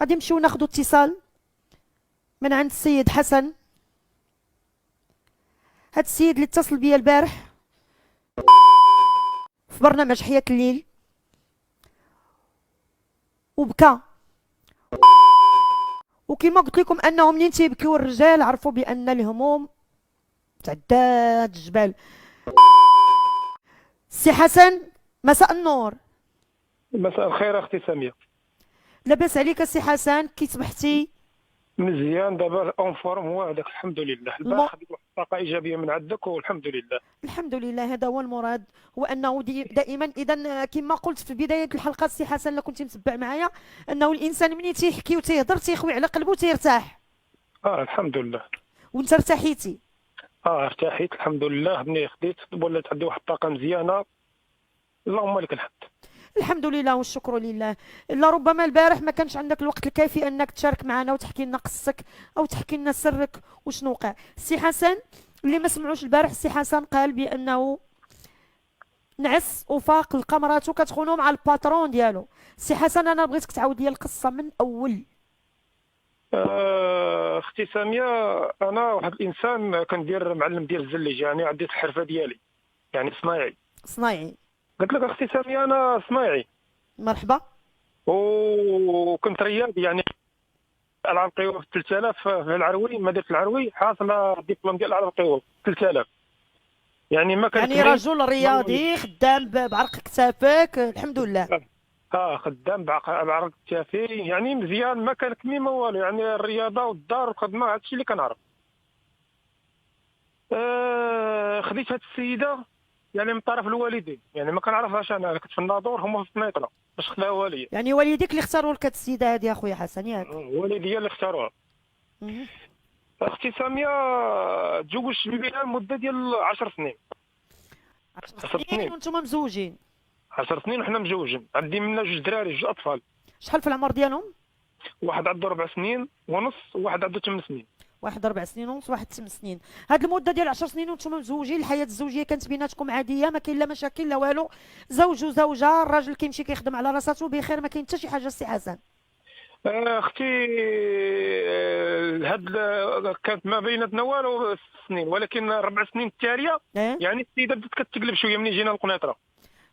غادي نمشيو ناخدو اتصال من عند السيد حسن. هاد السيد اللي اتصل بيا البارح في برنامج حياة الليل وبكى، وكما قلت لكم انه منين تيبكيو الرجال عرفوا بان الهموم تعدات الجبال. سي حسن، مساء النور. مساء الخير اختي ساميه. لاباس عليك سي حسن؟ كي صبحتي؟ مزيان دابا اون فورم هو هذاك الحمد لله. الم... البارح خديت واحد الطاقه ايجابيه من عندك والحمد لله. الحمد لله، هذا هو المراد. هو انه دائما اذا كما قلت في بدايه الحلقه سي حسن، اللي كنت متبع معايا، انه الانسان ملي تيحكي وتيهضر تيخوي على قلبه تيرتاح. الحمد لله. وانت ارتحيتي؟ ارتحيت الحمد لله. ملي خديت ولات عندي واحد الطاقه مزيانه، اللهم لك الحمد. الحمد لله والشكر لله. الا ربما البارح ما كانش عندك الوقت الكافي انك تشارك معنا وتحكي لنا قصتك او تحكي لنا سرك وشنو وقع. سي حسن، اللي ما سمعوش البارح، سي حسن قال بانه نعس وفاق لقى مراتو كتخونو مع الباترون ديالو. سي حسن، انا بغيتك تعاود لي القصه من الاول. اختي ساميه، انا واحد الانسان كندير معلم ديال الزليج، يعني عندي الحرفه ديالي يعني صنايعي. صنايعي؟ قلت لك اختي ساميه انا صنايعي. مرحبا. وكنت رياضي يعني العاب القوى في 3000 في العروي، مدينه العروي، حاصله الدبلوم ديال العاب القوى 3000. يعني ما كان يعني رجل رياضي خدام بعرق كتافك، الحمد لله. خدام بعرق كتافي، يعني مزيان، ما كان كميمه والو، يعني الرياضه والدار والخدمه هذا الشيء اللي كنعرف. خديت هذه السيده يعني من طرف الوالدين، يعني ما كنعرفهاش، انا كنت في الناظور هما في السنيطره باش خلاوها ليا. يعني والديك اللي اختاروا لك هاد السيده هادي اخويا حسن، ياك؟ والديا اللي اختاروها. مهم. اختي ساميه تزوجت بها مده ديال 10 سنين. 10 10 سنين سنين. وانتم مزوجين؟ 10 سنين وحنا مزوجين، عندي منا جوج دراري، جوج اطفال. شحال في العمر ديالهم؟ واحد عنده 4 سنين ونص وواحد عنده 8 سنين. واحد 4 سنين ونص، واحد 8 سنين. هاد المده ديال 10 سنين وانتم مزوجين، الحياه الزوجيه كانت بيناتكم عاديه، ما كاين لا مشاكل لا والو؟ زوج وزوجه، الراجل كيمشي كيخدم على راساتو بخير، ما كاين حتى شي حاجه سي حسن؟ اختي، كانت ما بيناتنا والو 6 سنين، ولكن 4 سنين التاليه ايه؟ يعني السيده بدات كتقلب شويه ملي جينا للقنيطره.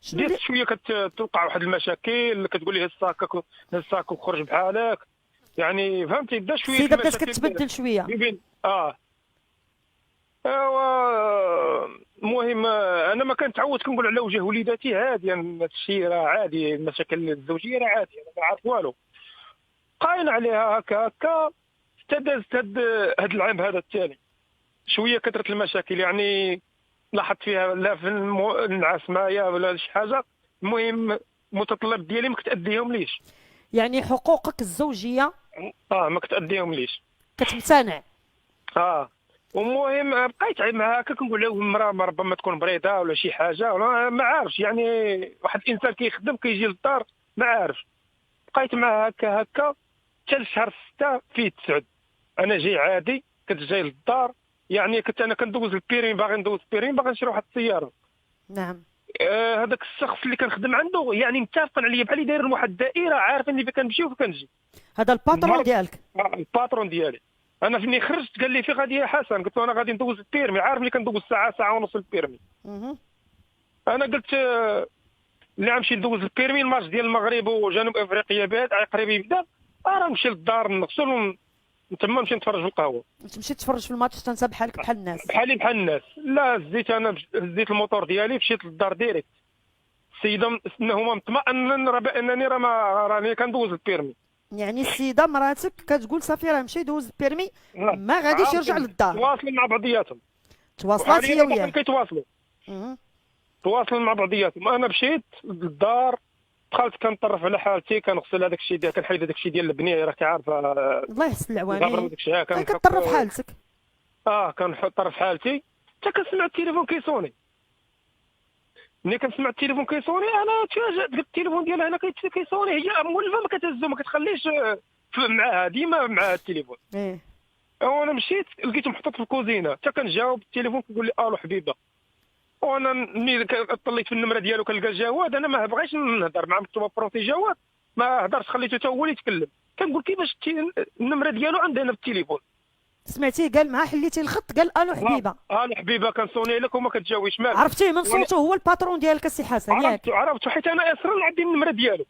شنو بدات اللي شويه كتوقع واحد المشاكل، كتقول لي هز الساك وخرج بحالك، يعني فهمتي، بدا شويه السيده بدات المشاكل كتبدل شويه؟ بين ايوا. المهم انا ما كنتعود كنقول على وجه وليداتي عادي، يعني هذا الشيء راه عادي، المشاكل الزوجيه راه عادي، انا ما عارف والو. قاين عليها هكا هكا حتى دازت هاد العام هذا الثاني، شويه كثرت المشاكل، يعني لاحظت فيها لا في النعاس معايا ولا شي حاجه. المهم المتطلب ديالي ما كتاديهم ليش. يعني حقوقك الزوجيه ما كتاديهم ليش. كتمتنع؟ والمهم بقيت معاها هكا كنقول له المراه ربما تكون مريضه ولا شي حاجه، ولا ما عارفش، يعني واحد الانسان كيخدم كيجي للدار ما عارفش. بقيت معاها هكا هكا حتى لشهر 6 فيه تسعد، انا جاي عادي، كنت جاي للدار، يعني كنت انا كندوز البيرين، باغي ندوز البيرين، باغي نشري واحد السياره. نعم. هذاك الشخص اللي كنخدم عنده يعني متفقين عليا بحال داير واحد الدائره، عارفين اللي فين كنمشي وفين كنجي. هذا الباترون ديالك؟ الباترون ديالي. انا فيني خرجت قال لي في غادي يا حسن، قلت له انا غادي ندوز البيرمي، عارف اللي كندوز ساعه ساعه ونص البيرمي. انا قلت اللي غنمشي ندوز البيرمي، الماتش ديال المغرب وجنوب افريقيا بعد قريب يبدا، راه نمشي للدار نغسل تما نمشي نتفرج في القهوه. تمشي تفرج في الماتش تنسى بحالك بحال الناس؟ بحال الناس. لا، هزيت الموتور ديالي مشيت للدار ديريكت. السيده هما مطمئنين بانني راه ما راني كندوز البيرمي. يعني السيده مراتك كتقول صافي راه مشى يدوز البيرمي، ما غاديش يرجع للدار؟ تواصلوا مع بعضياتهم، تواصلات هي وياه؟ كيتواصلوا، تواصلوا مع بعضياتهم. انا مشيت للدار، دخلت كنطرف على حالتي، كنغسل هذاك الشيء ديال كنحيد هذاك الشيء ديال البنيه، راك عارف. الله يحسن العواني. كان كطرف حالتك؟ كنحط طرف حالتي حتى كنسمع التليفون كيصوني. ملي كنسمع التليفون كيصوني انا تفاجأت، قلت التليفون ديالها هنا كيصوني، هي مولفه ما كتهزو، ما كتخليش معاها، ديما معاها التليفون. وانا مشيت لقيته محطوط في الكوزينه، حتى كنجاوب التليفون كيقول لي الو حبيبه. وانا ملي طليت في النمره ديالو كنلقى جواد، انا ما بغيتش نهضر معاه، مكتوبه فرونسي جواد، ما هضرش، خليته حتى هو اللي يتكلم. كنقول كيفاش النمره ديالو عندي انا في التليفون. سمعتيه قال معاه حليتي الخط قال الو حبيبه. الحبيبه كنصوني لك وما كتجاوبش مالك. عرفتيه من صوته هو الباترون ديالك السي حسن ياك؟ عرفت حيت انا اصلا عندي النمره ديالو،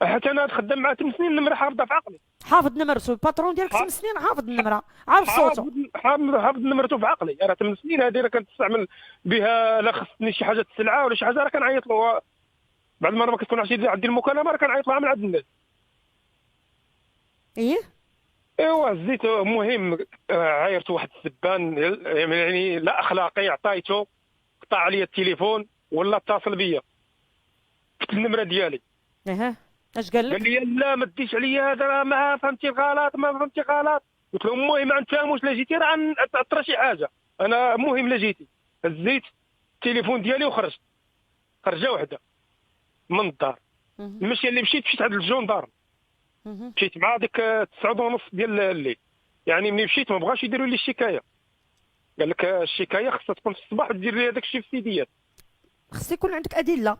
حيت انا خدام معاه 8 سنين، النمره حافظه في عقلي. حافظ نمرته الباترون ديالك 8 سنين، حافظ النمره، عارف صوته. حافظ نمرته في عقلي. راه 8 سنين هذه راه كنستعمل بها، لا خصني شي حاجه السلعه ولا شي حاجه راه كنعيط له. بعد المره ما كتكون عندي المكالمه راه كنعيط لها من عند الناس. ايه ايوا هزيت. المهم عايرت واحد السبان يعني لا اخلاقي، عطيته قطع عليا التليفون ولا اتصل بيا في النمره ديالي. اش قال لك؟ قال لي لا ما تديش عليا هذا، راه ما فهمتي غلط، ما فهمتي غلط. قلت له المهم ما نتفاهموش، لا جيتي راه طرا شي حاجه. انا المهم لا جيتي. هزيت التليفون ديالي وخرجت خرجه وحده من الدار. المشي اللي مشيت عند الجندار، مشيت مع ديك 9:30 ديال الليل. يعني ملي مشيت ما بغاش يديروا لي الشكايه. قال لك الشكايه خصها تكون في الصباح ودير لي هذاك الشيء في سيديات. خص يكون عندك ادله.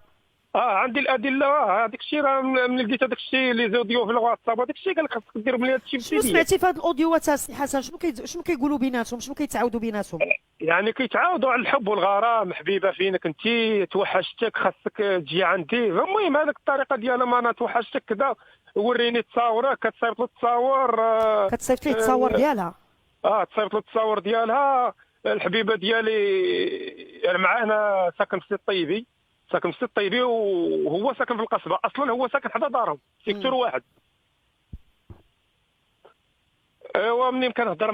عندي الادله. هذاك الشيء راه ملي لقيت هذاك الشيء لي زوديو في الواتساب هذاك الشيء قال لك خصك دير لي هذا الشيء في شنو سيديات. سمعتي في هاد الاوديوات السي حسن؟ شنو كيقولوا بيناتهم؟ شنو كيتعاودوا بيناتهم؟ يعني كيتعاودوا على الحب والغرام. حبيبه فينك انت، توحشتك، خاصك تجي عندي. المهم هذاك الطريقه ديالها، ما انا توحشتك كذا، وريني تصاورك، كتصيفط له التصاور. كتصيفط ليه التصاور ديالها؟ تصيفط له التصاور ديالها. الحبيبه ديالي يعني معانا ساكن في سي الطيبي، ساكن في سي الطيبي، وهو ساكن في القصبه. اصلا هو ساكن حدا دارهم سيكتور واحد. ايوا منين كتهضر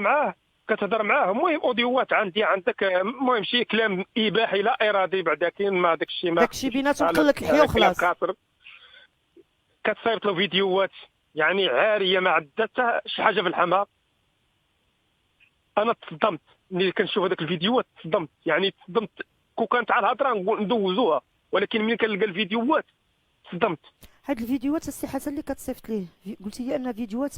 معاه المهم اوديوات عندي عندك. المهم شي كلام اباحي لا ارادي بعدا كاين ما داك الشيء، ما داكشي بيناتهم قلة الحياه وخلاص. كتصيفط له فيديوهات يعني عاريه، ما عندها حتى شي حاجه في الحماق. انا تصدمت ملي كنشوف هذاك الفيديوهات، تصدمت يعني تصدمت. كون كانت على الهضره ندوزوها، ولكن ملي كنلقى الفيديوهات تصدمت. هاد الفيديوهات السي حسن اللي كتصيفط ليه قلتي لي انها فيديوهات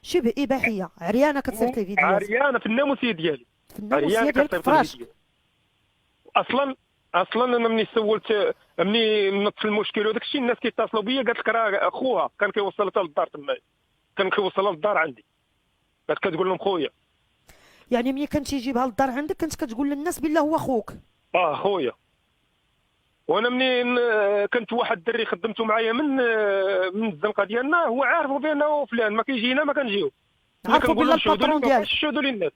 شبه اباحيه، عريانه كتصيفط ليه فيديوهات. عريانه في الناموسيه ديالي، في الناموسيه ديالك فراشك. اصلا انا مني سولت، مني نط في المشكل وداك الشيء، الناس كيتصلوا بيا قالت لك راه خوها كان كيوصلها حتى للدار تما، كان كيوصلها للدار عندي، كانت كتقول لهم خويا. يعني ملي كنت يجيبها للدار عندك كنت كتقول للناس بالله هو خوك؟ خويا. وانا منين كنت واحد الدري خدمته معايا من الزنقه ديالنا، هو عارف بانه فلان ما كيجينا ما كنجيو، عارفوا بالله الباترون ديالك. شهدوا للناس.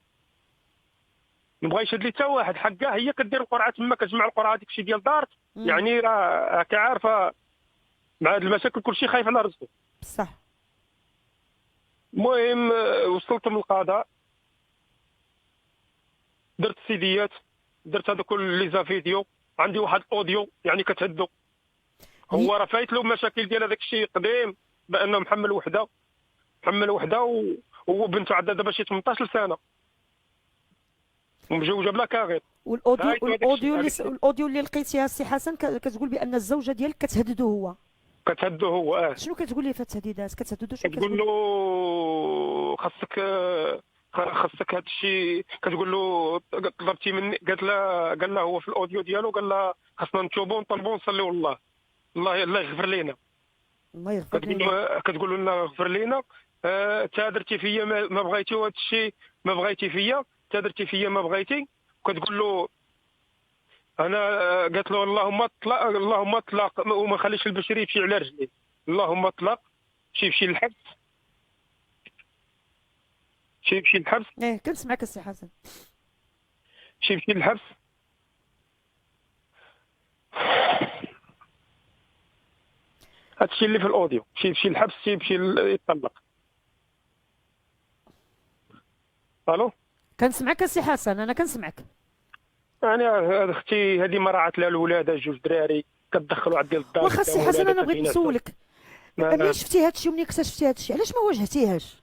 ما بغا يشهد لي حتى واحد، حقها هي كدير القرعه تما، كتجمع القرعه ديك الشيء ديال دار. يعني راه كعارفه مع هاد المشاكل كلشي خايف على رزقه. بصح. المهم وصلت من القضاء، درت السيديات، درت هذا كل لي فيديو. عندي واحد اوديو يعني كتهدو، هو راه فايت له مشاكل ديال هذاك الشيء قديم، بانه محمل وحده وهو بنته عندها دابا شي 18 سنه ومجوجه بلا كاغيط. الاوديو اللي لقيتيها السي حسن كتقول بان الزوجه ديالك كتهددو هو. شنو كتقول ليه في التهديدات؟ كتهددو شنو كتقول له؟ خاصك هذا الشيء. كتقول له طلبتي مني، قال له هو في الاوديو ديالو، قال له خاصنا نتوبوا ونطلبوا ونصليوا الله يغفر لنا. الله يغفر لنا. كتقول لنا غفر لنا، تا درتي فيا ما بغيتي، وهذا الشيء ما بغيتي فيا، تا درتي فيا ما بغيتي. كتقول له انا قالت له اللهم اطلق وما خليش البشري يمشي على رجليه، اللهم اطلق. يمشي للحبس، يمشي للحبس. كنسمعك السي حسن. يمشي للحبس. هادشي اللي في الاوديو. يمشي للحبس، يمشي يطلق. الو، كنسمعك السي حسن، انا كنسمعك. يعني اختي هذه ما راعت لها الولاد، جوج دراري كتدخلوا عندي للدار. واخا السي حسن انا بغيت نسولك، ملي شفتي هادشي ومنين اكتشفتي هادشي علاش ما واجهتيهاش؟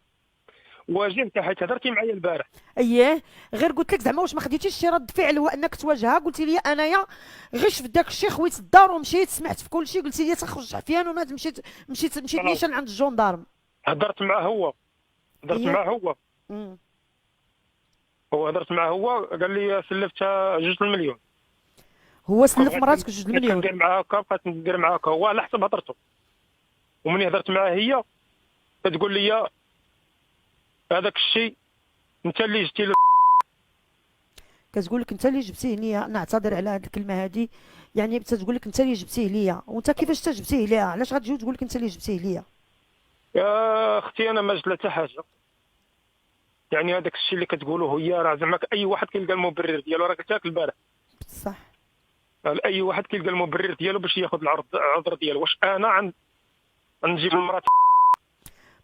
واجهتها حيت هضرتي معايا البارح. اييه، غير قلت لك زعما واش ما خديتيش شي رد فعل هو انك تواجهها؟ قلتي لي انايا غير شفت داك الشيء خويت الدار ومشيت سمعت في كل شيء، قلتي لي تخرج عفيان وما مشيت نيشان عند الجندارم. هضرت معاه هو، هضرت معاه هو قال لي سلفتها 2 مليون. هو سلف مراتك 2 مليون؟ ندير معاه هكا، بقيت ندير معاه هكا، هو على حسب هضرته. ومني هضرت معها هي كتقول لي هذاك الشيء انت اللي جبتي. كتقول لك انت اللي جبتيه ليا. نعتذر على هذه الكلمه هذه، يعني تقول لك انت اللي جبتيه ليا، وانت كيفاش تجبتيه ليها؟ علاش غتجي تقول لك انت اللي جبتيه ليا؟ يا اختي انا ما جبت لها حتى حاجه، يعني هذاك الشيء اللي كتقولوه هي راه زعما اي واحد كيلقى المبرر ديالو، راه قلتها لك البارح. صح. اي واحد كيلقى المبرر ديالو باش ياخذ العذر ديالو. واش انا نجيب المراه؟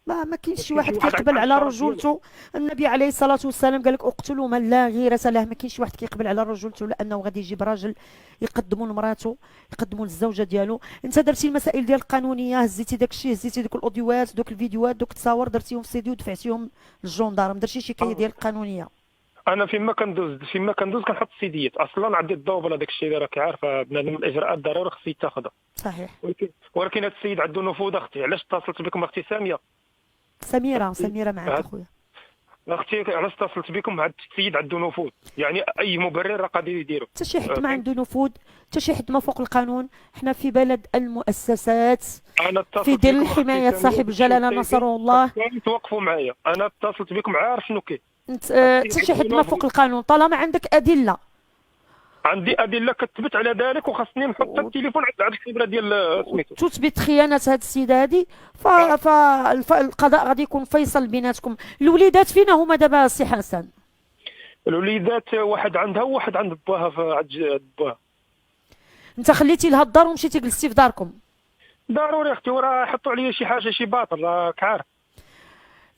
ما كاينش شي كاين واحد شي واحد كيقبل عنده على الشرف ديالو. رجولته. النبي عليه الصلاه والسلام قال لك اقتلوا من لا غيرة له. ما كاينش شي واحد كيقبل على رجولته لانه غادي يجيب راجل يقدموا لمراته، يقدموا للزوجه ديالو. انت درتي المسائل ديال القانونيه، هزيتي داك الشيء، هزيتي دوك الاوديوات، دوك الفيديوهات، دوك التصاور، درتيهم في سيدي ودفعتيهم للجندارم، درتي شي كايه ديال القانونيه. انا فيما كندوز كنحط السيديات اصلا، عندي الضوبله داك الشيء اللي راك عارفه بنادم، الاجراءات ضروري خص يتاخذها. صحيح. ولكن هذا السيد عنده نفوذ اختي. علاش اتصلت بكم اختي ساميه؟ سميره معك اخويا. اختي علاش اتصلت بكم؟ هذا السيد عنده نفوذ، يعني اي مبرر راه قادر يديرو. حتى شي حد ما عنده نفوذ، حتى شي حد ما فوق القانون. حنا في بلد المؤسسات، انا اتصلت في ظل بكم حمايه أختي صاحب سامية الجلاله نصره الله. توقفوا معايا، انا اتصلت بكم عارف شنو كاين. حتى شي حد ما فوق القانون طالما عندك ادله. عندي ادله كتثبت على ذلك، وخاصني نحط التليفون عند الخبره ديال سميتو تثبت خيانه هذه السيده هذه، فالقضاء غادي يكون فيصل بيناتكم. الوليدات فين هما دابا السي حسن؟ الوليدات واحد عندها وواحد عند باها عند باها. انت خليتي لها الدار ومشيتي جلستي في داركم؟ ضروري اختي، وراه يحطوا عليا شي حاجه شي باطل راك عارف.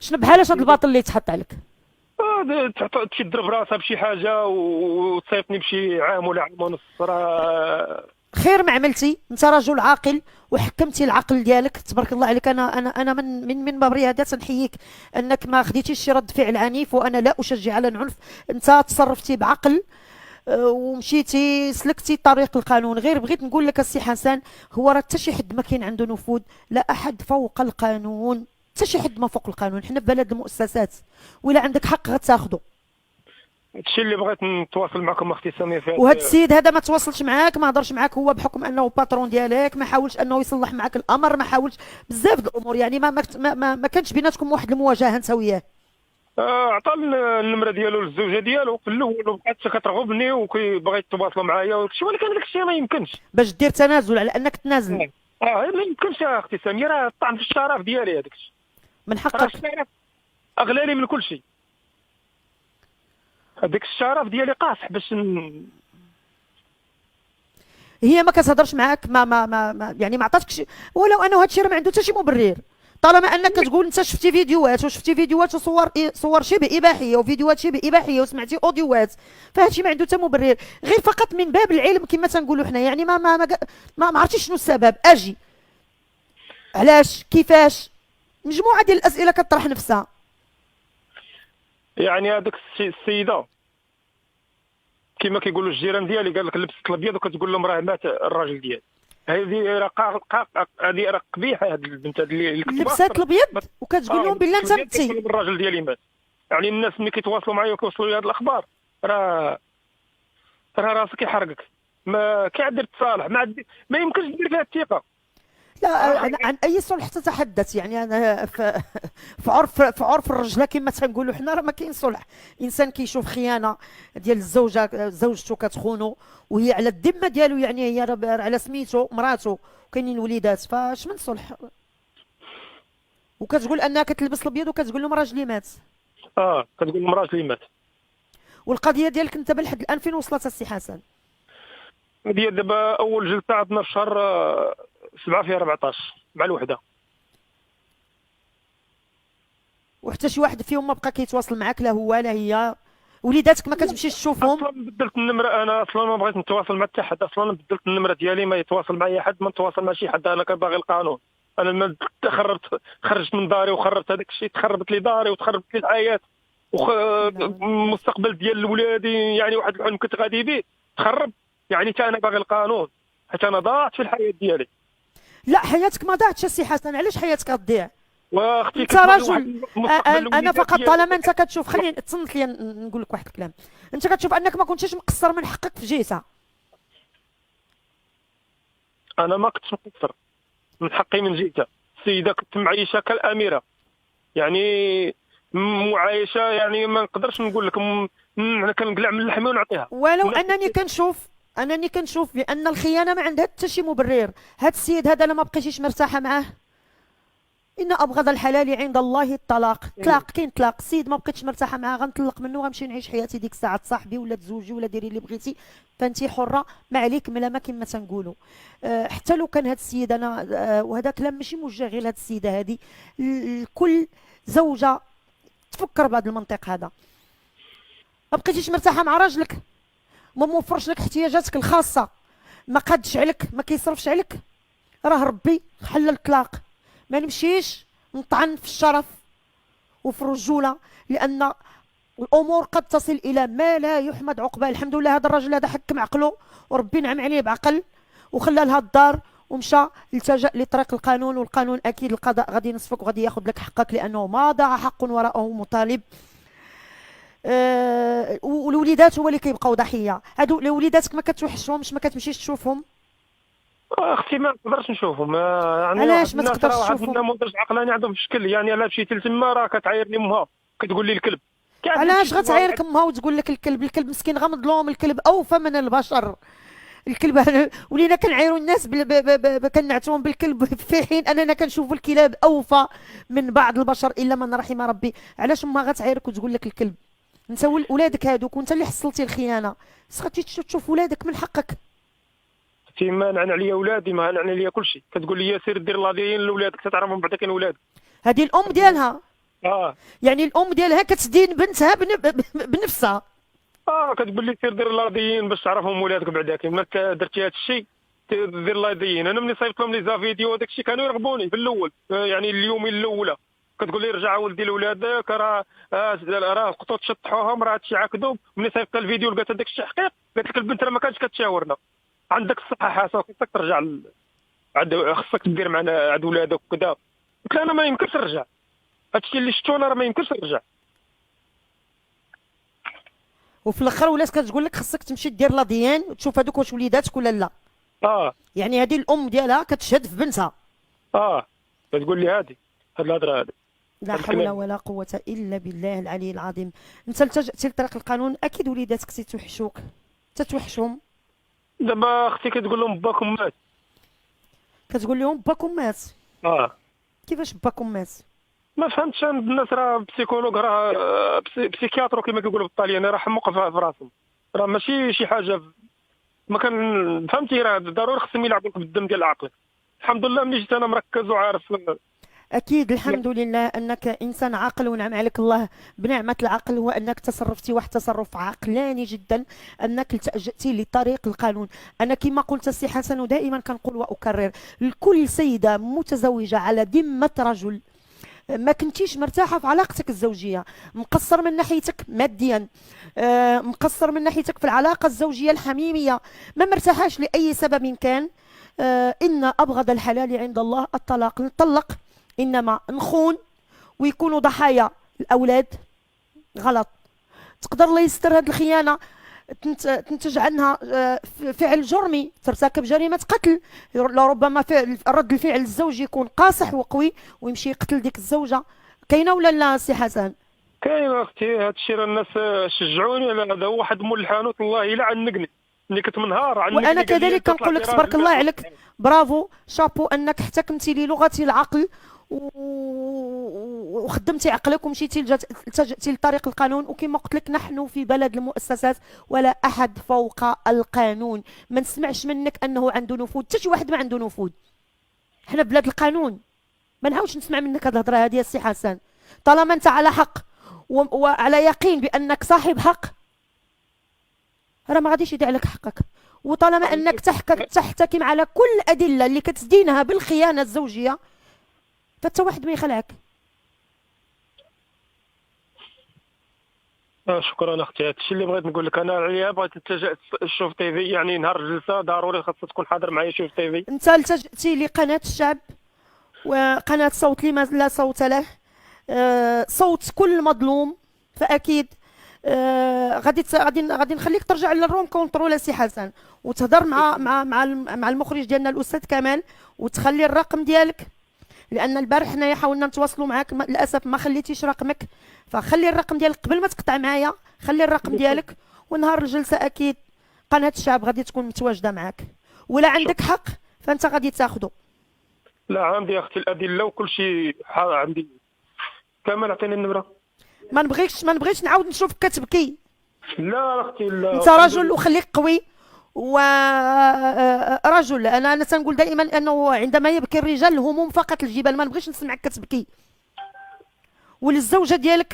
شنو بحالاش هذا الباطل اللي يتحط عليك؟ تضرب راسها بشي حاجه وتصيفني بشي عام ولا عام ونص. راه خير ما عملتي، انت رجل عاقل وحكمتي العقل ديالك تبارك الله عليك. انا من بابري هذا تنحييك انك ما خديتيش شي رد فعل عنيف، وانا لا اشجع على العنف. انت تصرفتي بعقل ومشيتي سلكتي طريق القانون. غير بغيت نقول لك السي حسن، هو راه حتى شي حد ما كاين عنده نفوذ، لا احد فوق القانون، حتى شي حد ما فوق القانون. حنا في بلد المؤسسات، ولا عندك حق غتاخذه. هادشي اللي بغيت نتواصل معكم اختي ساميه فيه. وهذا السيد هذا ما تواصلش معاك، ما هضرش معاك هو بحكم انه باترون ديالك، ما حاولش انه يصلح معاك الامر، ما حاولش بزاف د الامور، يعني ما كانش بيناتكم واحد المواجهه انت وياه. عطى النمره ديالو للزوجه ديالو في الاول، وبقات كترغبني وكيبغي يتواصلوا معايا وداكشي، ولكن داك الشيء ما يمكنش. باش دير تنازل على انك تنازل. ما يمكنش يا اختي ساميه، راه الطعن في الشرف ديالي هذاك الشيء. من راه حقك. الشرف اغلى لي من كل شيء. هذاك الشرف ديالي قاصح باش هي ما كتهضرش معاك، يعني ما عطاتكش، ولو انه هذا الشيء راه ما عنده حتى شي مبرر. طالما انك كتقول انت شفتي فيديوهات صور شبه اباحيه وفيديوهات شبه اباحيه وسمعتي اوديوهات، فهذا الشيء ما عنده حتى مبرر، غير فقط من باب العلم كما تنقولوا حنا. يعني ما عرفتيش شنو السبب، اجي علاش كيفاش، مجموعه ديال الاسئله كطرح نفسها. يعني هذاك السيده كما كيقولوا الجيران ديالي، قال لك لبست الابيض وكتقول لهم راه مات الراجل ديالي. هذه راه قبيحه. هذه البنت اللي لبسات الابيض وكتقول لهم بالله انت متي. الراجل ديالي مات. يعني الناس ملي كيتواصلوا معايا وكيوصلوا لي هذه الاخبار، راه راسك يحرقك. ما كيعدر تصالح، ما يمكنش دير فيها الثقه. لا، عن اي صلح تتحدث؟ يعني انا في عرف الرجله كما تنقولوا حنا، راه ما كاين صلح. انسان كيشوف خيانه ديال زوجته كتخونو وهي على الذمه ديالو، يعني هي على سميتو مراته وكاينين وليدات، فاش من صلح؟ وكتقول انها كتلبس الابيض وكتقول لهم راجلي مات. كتقول لهم راجلي مات. والقضيه ديالك انت لحد الان فين وصلت السي حسن؟ هذه دابا اول جلسه عندنا في شهر 7 في 14 مع الوحده، وحتى شي واحد فيهم ما بقى كيتواصل معاك، لا هو لا هي؟ وليداتك ما كتمشيش تشوفهم؟ اصلا بدلت النمره، انا اصلا ما بغيت نتواصل مع حتى حد. اصلا بدلت النمره ديالي، ما يتواصل معايا حد، ما نتواصل مع شي حد. انا كنباغي القانون. انا ما خرجت من داري وخربت هذاك الشيء، تخربت لي داري وتخربت لي الحياه المستقبل ديال ولادي. يعني واحد الحلم كنت غادي به تخرب. يعني حتى انا باغي القانون، حتى انا ضاعت في الحياه ديالي. لا، حياتك ما ضاعتش السي حسن. علاش حياتك غتضيع؟ واختي انت رجل. انا فقط طالما انت كتشوف، خليني تصنت لي نقول لك واحد الكلام. انت كتشوف انك ما كنتيش مقصر من حقك في جهتها. انا ما كنتش مقصر من حقي من جهتها. السيده كنت معيشه كالاميره، يعني معايشه، يعني ما نقدرش نقول لك انا كنقلع من اللحمه ونعطيها. ولو انني كنشوف بان الخيانه ما عندها حتى شي مبرر. هاد السيد هذا لما بقيتيش مرتاحه معاه، ان ابغض الحلال عند الله الطلاق. طلاق كاين طلاق. السيد ما بقيتش مرتاحه معاه، غنطلق منه، غنمشي نعيش حياتي ديك الساعه صاحبي ولا تزوجي ولا ديري اللي بغيتي، فانت حره، ما عليك ملامه كما تنقولوا. حتى لو كان هاد السيد انا وهذا كلام ماشي موجه غير لهاد السيده هذه، كل زوجه تفكر بهذا المنطق هذا. ما بقيتيش مرتاحه مع راجلك، ما موفرش لك احتياجاتك الخاصه، ما قادش عليك، ما كيصرفش عليك، راه ربي حل الطلاق. ما نمشيش نطعن في الشرف وفي الرجوله، لان الامور قد تصل الى ما لا يحمد عقباه. الحمد لله هذا الرجل هذا حكم عقله وربي نعم عليه بعقل وخلى لها الدار ومشى التجا لطريق القانون، والقانون اكيد القضاء غادي ينصفك وغادي ياخذ لك حقك، لانه ما ضاع حق وراءه مطالب. والوليدات هو اللي كيبقاو ضحيه. هادو وليداتك ما كتوحشهمش؟ ما كتمشيش تشوفهم؟ اختي ما نقدرش نشوفهم، يعني علاش واحد ما الناس تقدرش راه واحد تشوفهم؟ النموذج عقلاني عندهم شكل، يعني الا مشيتي لتما راه كتعايرني امها كتقول لي الكلب. علاش غتعايرك امها وتقول لك الكلب؟ الكلب مسكين غمض لهم، الكلب اوفى من البشر. الكلب ولينا كنعايروا الناس كنعتوهم بالكلب في حين اننا كنشوفوا الكلاب اوفى من بعض البشر الا من رحم ربي. علاش امها غتعايرك وتقول لك الكلب؟ انت ولادك هادوك وانت اللي حصلتي الخيانه، خصك تشوف ولادك من حقك. اختي ما نعن عليا ولادي، ما نعن عليا كل شيء، كتقول لي سير دير لاضيين لولادك تعرفهم بعدا كاين ولاد. هذه الام ديالها، يعني الام ديالها كتدين بنتها بنفسها. كتقول لي سير دير لاضيين باش تعرفهم ولادك بعدا، كي درتي هذا الشيء دير لاضيين. انا ملي صيفط لهم لي زا فيديو هذاك الشيء كانوا يرغبوني في الاول، يعني اليومين الاولى كتقول لي رجع ولدي لولادك، راه القطوط شطحوهم، راه هادشي عاكدوب. ملي صيفط الفيديو لقات هذاك الشيء حقيق، قالت لك البنت راه ما كانتش كتشاورنا، عندك الصحه حاسه، خصك ترجع خصك دير معنا عند ولادك وكذا. قلت لها انا ما يمكنش نرجع، هادشي اللي شفتو انا راه ما يمكنش نرجع. وفي الاخر ولات كتقول لك خصك تمشي دير لاضيان وتشوف هذوك واش وليداتك ولا لا. يعني هذه الام ديالها كتشهد في بنتها. كتقول لي هذه هاد الهضره هذه. لا حول ولا قوة إلا بالله العلي العظيم. أنت التجأتي لطريق القانون، أكيد وليداتك تتوحشوك، تتوحشهم. دابا اختي كتقول لهم باكم مات. كتقول لهم باكم مات؟ كيفاش باكم مات؟ ما فهمتش. عند الناس راه بسيكولوج، راه بسيكياترو كما كيقولوا بالطاليان، راه حمق في راسهم، راه ماشي شي حاجه ما كان فهمتي. راه ضروري خصهم يلعبوك بالدم ديال عقلك. الحمد لله ملي جيت انا مركز وعارف. أكيد الحمد لله أنك إنسان عاقل ونعم عليك الله بنعمة العقل، هو أنك تصرفتي واحد تصرف عقلاني جدا، أنك التجأتي لطريق القانون. أنا كما قلت السي حسن ودائما كنقول وأكرر، لكل سيدة متزوجة على ذمة رجل ما كنتيش مرتاحة في علاقتك الزوجية، مقصر من ناحيتك ماديا، مقصر من ناحيتك في العلاقة الزوجية الحميمية، ما مرتاحاش لأي سبب كان، إن أبغض الحلال عند الله الطلاق. نطلق، انما نخون ويكونوا ضحايا الاولاد، غلط. تقدر الله يستر هذه الخيانه تنتج عنها فعل جرمي، ترتكب جريمه قتل، لربما فعل رد الفعل الزوجي يكون قاصح وقوي ويمشي يقتل ديك الزوجه. كاينه ولا لا سي حسن؟ كاينه اختي. هذا الشيء راه الناس شجعوني على هذا. واحد مول الحانوت الله يلا عنقني ملي كنت منهار عنقني. وانا كذلك كنقول لك تبارك الله عليك، برافو، شابو، انك احتكمتي للغه العقل وخدمتي عقلك ومشيتي التجأتي لطريق القانون. وكما قلت لك نحن في بلد المؤسسات ولا احد فوق القانون، ما نسمعش منك انه عنده نفوذ، حتى شي واحد ما عنده نفوذ. حنا بلاد القانون، ما نعاودش نسمع منك هذه الهضره هذه يا سي حسن. طالما انت على حق وعلى يقين بانك صاحب حق، راه ما غاديش يضيع لك حقك. وطالما انك تحتكم على كل الادله اللي كتدينها بالخيانه الزوجيه، فتا واحد ما يخلعك. شكرا اختي. هادشي اللي بغيت نقول لك انا عليا. بغيت نتلجأ شوف تي في، يعني نهار الجلسه ضروري خاصك تكون حاضر معايا شوف تي في. انت التجأتي لقناه الشعب وقناه صوت لما لا صوت له، صوت كل مظلوم، فاكيد غادي نخليك ترجع للروم كونترول سي حسن وتهضر مع المخرج ديالنا الاستاذ كمال، وتخلي الرقم ديالك لان البارح حنايا حاولنا نتواصلوا معاك، للاسف ما خليتيش رقمك، فخلي الرقم ديالك قبل ما تقطع معايا، خلي الرقم ديالك، ونهار الجلسه اكيد قناه الشعب غادي تكون متواجده معاك، ولا عندك حق فانت غادي تاخذه. لا عندي اختي الادله وكل شيء عندي كامل. عطيني النمره. ما نبغيش نعاود نشوفك كتبكي. لا اختي لا. انت رجل وخليك قوي ورجل. انا تنقول دائما انه عندما يبكي الرجال الهموم فقط الجبال، ما نبغيش نسمعك كتبكي. وللزوجه ديالك